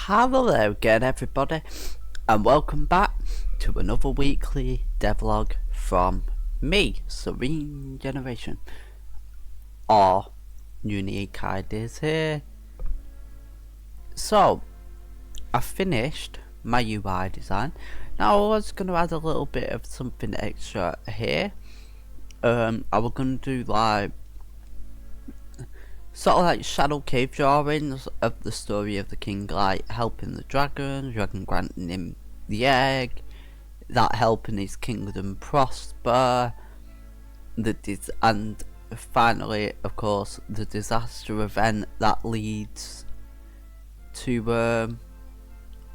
Hello there again everybody, and welcome back to another weekly devlog from me, Serene Generation, or Unique Ideas here. So, I finished my UI design. Now I was going to add a little bit of something extra here. I was going to do like sort of like shadow cave drawings of the story of the king, like helping the dragon granting him the egg, that helping his kingdom prosper, and finally, of course, the disaster event that leads to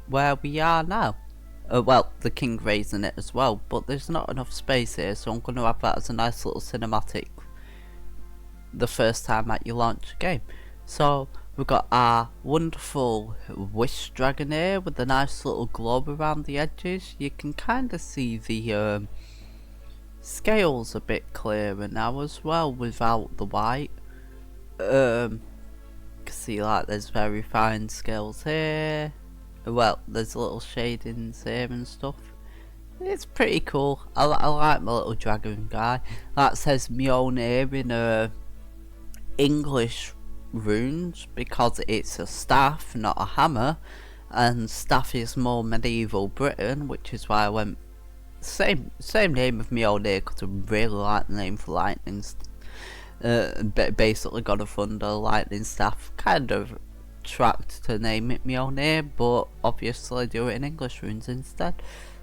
where we are now. Well, the king raising it as well, but there's not enough space here, so I'm going to have that as a nice little cinematic the first time that you launch a game. So we've got our wonderful wish dragon here with a nice little globe around the edges. You can kind of see the scales a bit clearer now as well without the white. You can see like there's very fine scales here. Well, there's little shadings here and stuff. It's pretty cool. I like my little dragon guy. That says Mjolnir in English runes because it's a staff, not a hammer, and staff is more medieval Britain, which is why I went same name of Mjolnir because I really like the name for lightning. Basically, God of Thunder, lightning staff, kind of tracked to name it Mjolnir, but obviously do it in English runes instead.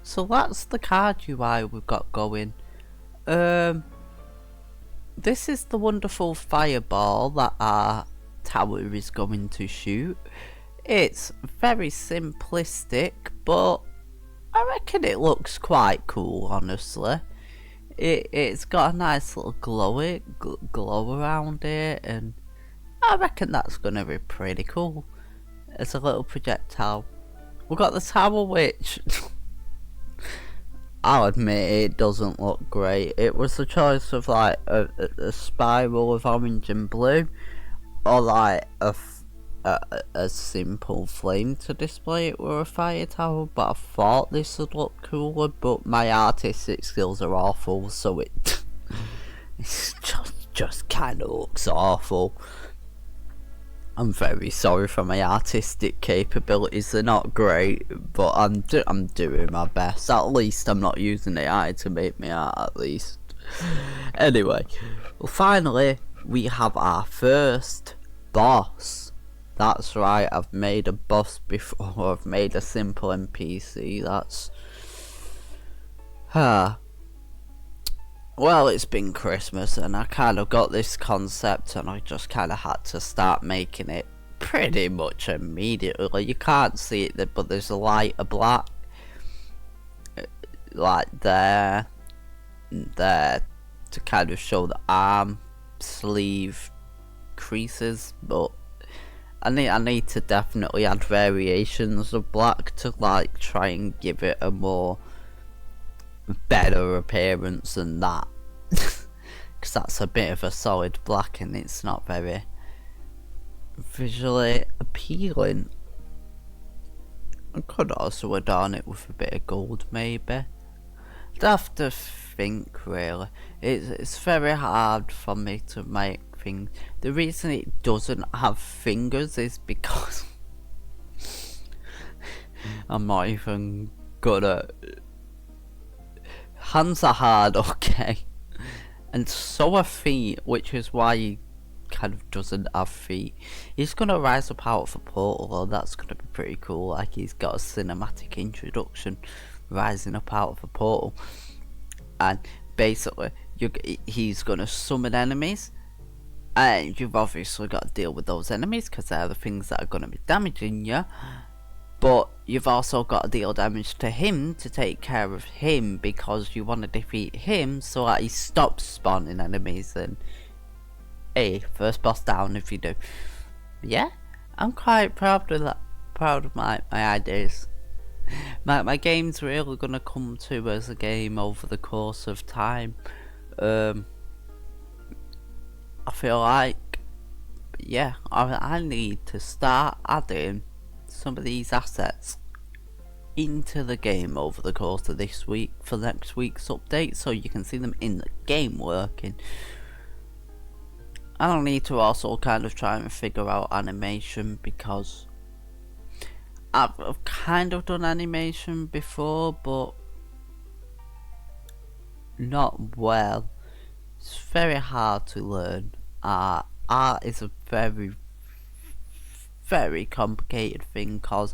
So that's the card UI we've got going. This is the wonderful fireball that our tower is going to shoot. It's very simplistic, but I reckon it looks quite cool, honestly. It's got a nice little glow around it, and I reckon that's going to be pretty cool. It's a little projectile. We've got the tower, which I'll admit it doesn't look great. It was the choice of like a spiral of orange and blue, or like a simple flame to display it with a fire tower, but I thought this would look cooler, but my artistic skills are awful, so it just kind of looks awful. I'm very sorry for my artistic capabilities, they're not great, but I'm doing my best. At least I'm not using AI to make me art, at least. Anyway, well, finally, we have our first boss. That's right, I've made a boss before, I've made a simple NPC, that's... Well, it's been Christmas and I kind of got this concept and I just kind of had to start making it pretty much immediately. You can't see it, but there's a light of black like there to kind of show the arm, sleeve, creases, but I need to definitely add variations of black to like try and give it a more better appearance than that, because that's a bit of a solid black and it's not very visually appealing. I could also adorn it with a bit of gold maybe. I'd have to think really. It's very hard for me to make things. The reason it doesn't have fingers is because I'm not even good at... Hands are hard, okay, and so are feet, which is why he kind of doesn't have feet. He's gonna rise up out of a portal, though. That's gonna be pretty cool. Like, he's got a cinematic introduction rising up out of a portal, and basically he's gonna summon enemies, and you've obviously got to deal with those enemies because they're the things that are gonna be damaging you. But you've also got to deal damage to him to take care of him, because you want to defeat him so that he stops spawning enemies. And hey, first boss down if you do. Yeah, I'm quite proud of that. Proud of my ideas. My game's really gonna come to as a game over the course of time. I feel like, yeah, I need to start adding some of these assets into the game over the course of this week for next week's update, so you can see them in the game working. I'll need to also kind of try and figure out animation, because I've kind of done animation before, but not well. It's very hard to learn. Art is a very, very complicated thing, because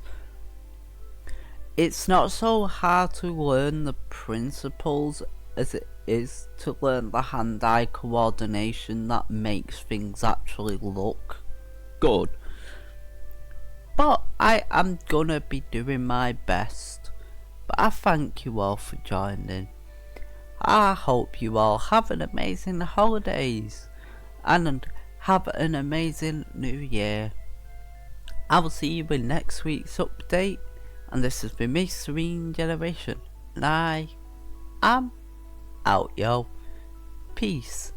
it's not so hard to learn the principles as it is to learn the hand-eye coordination that makes things actually look good. But I am gonna be doing my best. But I thank you all for joining. I hope you all have an amazing holidays and have an amazing new year. I will see you in next week's update, and this has been me, Serene Generation, and I am out, yo. Peace.